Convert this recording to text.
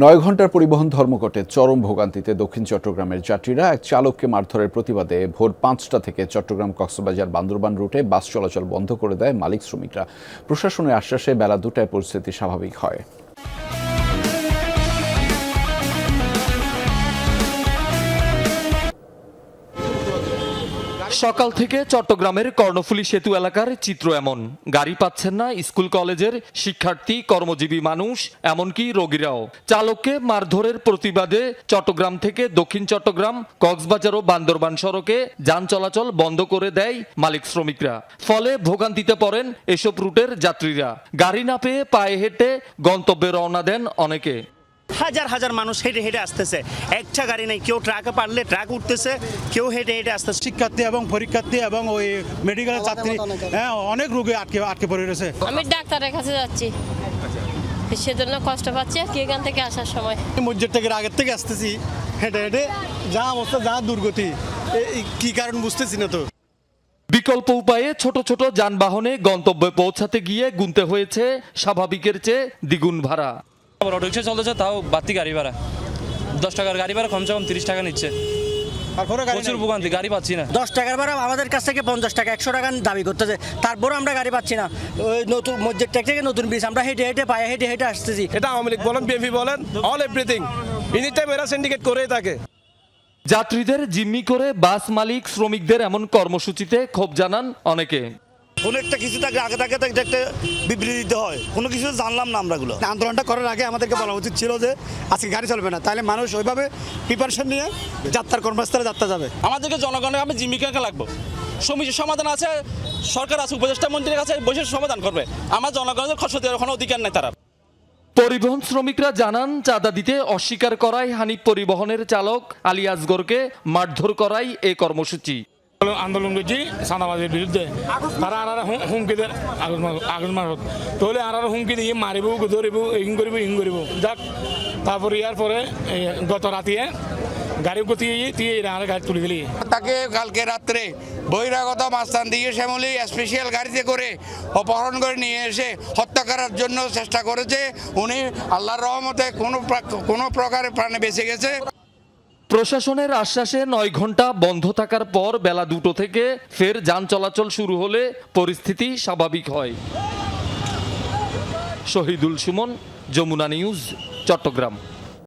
9 ঘণ্টার পরিবহন ধর্মঘটে চরম ভোগান্তিতে দক্ষিণ চট্টগ্রামের যাত্রীরা। এক চালককে মারধরের প্রতিবাদে ভোর 5টা থেকে চট্টগ্রাম কক্সবাজার বান্দরবান রুটে বাস চলাচল বন্ধ করে দেয় মালিক শ্রমিকরা। প্রশাসনের আশ্বাসে বেলা 2টায় পরিস্থিতি স্বাভাবিক হয়। সকাল থেকে চট্টগ্রামের কর্ণফুলী সেতু এলাকার চিত্র এমন। গাড়ি পাচ্ছেন না স্কুল কলেজের শিক্ষার্থী, কর্মজীবী মানুষ, এমনকি রোগীরাও। চালককে মারধরের প্রতিবাদে চট্টগ্রাম থেকে দক্ষিণ চট্টগ্রাম, কক্সবাজার ও বান্দরবান সড়কে যান চলাচল বন্ধ করে দেয় মালিক শ্রমিকরা। ফলে ভোগান্তিতে পড়েন এসব রুটের যাত্রীরা। গাড়ি না পেয়ে পায়ে হেঁটে গন্তব্যে রওনা দেন অনেকে। হাজার হাজার মানুষ হেঁটে হেঁটে আসতেছে, একটা গাড়ি নেই। কেউ ট্রাকে পারলে ট্রাক উঠতেছে, কেউ হেঁটে হেঁটে আসতেছে। শিক্ষার্থী এবং পরীক্ষার্থী এবং ওই মেডিকেল ছাত্রী, অনেক রোগী আটকে পড়ে রয়েছে। আমি ডাক্তারের কাছে যাচ্ছি, সেজন্য কষ্ট পাচ্ছি এখান থেকে আসার সময়। মসজিদ থেকে আগের থেকে আসতেছি, হেঁটে হেঁটে যা অবস্থা, যা দুর্গতি, কি কারণ বুঝতেছি না তো। বিকল্প উপায়ে ছোট ছোট যানবাহনে গন্তব্যে পৌঁছাতে গিয়ে গুনতে হয়েছে স্বাভাবিকের চেয়ে দ্বিগুণ ভাড়া। অটোরিক্সা চলতেছে, তাও বাড়তি গাড়ি ভাড়া। 10 টাকার গাড়ি ভাড়া কমসে কম 30 টাকা নিচ্ছে। প্রচুর ভোগান্তি, গাড়ি পাচ্ছি না। 10 টাকার ভাড়া আমাদের কাছ থেকে 50 টাকা, 100 টাকা দাবি করতেছে। তারপর আমরা গাড়ি পাচ্ছি না। ওই নতুন মসজিদ থেকে নতুন ব্রিজ, আমরা হেঁটে হেঁটে পায়ে হেঁটে হেঁটে আসতেছি। এটা আওয়ামী লীগ বলেন, বিএনপি বলেন, অল এভরিথিং এনি টাইম এরা সিন্ডিকেট করেই থাকে। যাত্রীদের জিম্মি করে বাস মালিক শ্রমিকদের এমন কর্মসূচিতে ক্ষোভ জানান অনেকে। কোনো একটা কিছু থাকলে আগে থাকে একটা বিবৃতি দিতে হয়, কোনো কিছু জানলাম না। আমরাগুলো আন্দোলনটা করার আগে আমাদেরকে বলা উচিত ছিল যে আজকে গাড়ি চলবে না, তাহলে মানুষ ওইভাবে প্রিপারেশন নিয়ে যাত্রার কর্মস্থলে যাত্রা যাবে। আমাদেরকে জনগণের আমি জীবিকা লাগবো, সমস্যার সমাধান আছে, সরকার আছে, উপদেষ্টা মন্ত্রীর কাছে বসে সমাধান করবে। আমার জনগণের কষ্ট দেওয়ার কোনো অধিকার নেই তারা। পরিবহন শ্রমিকরা জানান, চাঁদা দিতে অস্বীকার করায় হানিফ পরিবহনের চালক আলী আসগরকে মারধর করাই এই কর্মসূচি। আন্দোলন করছি চাঁদাবাজির বিরুদ্ধে। তারা আনারা হুমকি দেয় আগুন মারত, তাহলে আনারা হুমকি দিয়ে মারিব, ধরিব, ইং করিব যাক। তারপর ইয়ার পরে গত রাতে গাড়ি গতি গাড়ি তুলে দিলি। তাকে কালকে রাত্রে বহিরাগত মাস্তান দিয়ে শ্যামলী স্পেশাল গাড়িতে করে অপহরণ করে নিয়ে এসে হত্যা করার জন্য চেষ্টা করেছে। উনি আল্লাহর রহমতে কোনো প্রকারে প্রাণে বেঁচে গেছে। প্রশাসনের আশ্বাসে 9 ঘণ্টা বন্ধ থাকার পর বেলা 2টো থেকে ফের যান চলাচল শুরু হলে পরিস্থিতি স্বাভাবিক হয়। শহীদুল সুমন, যমুনা নিউজ, চট্টগ্রাম।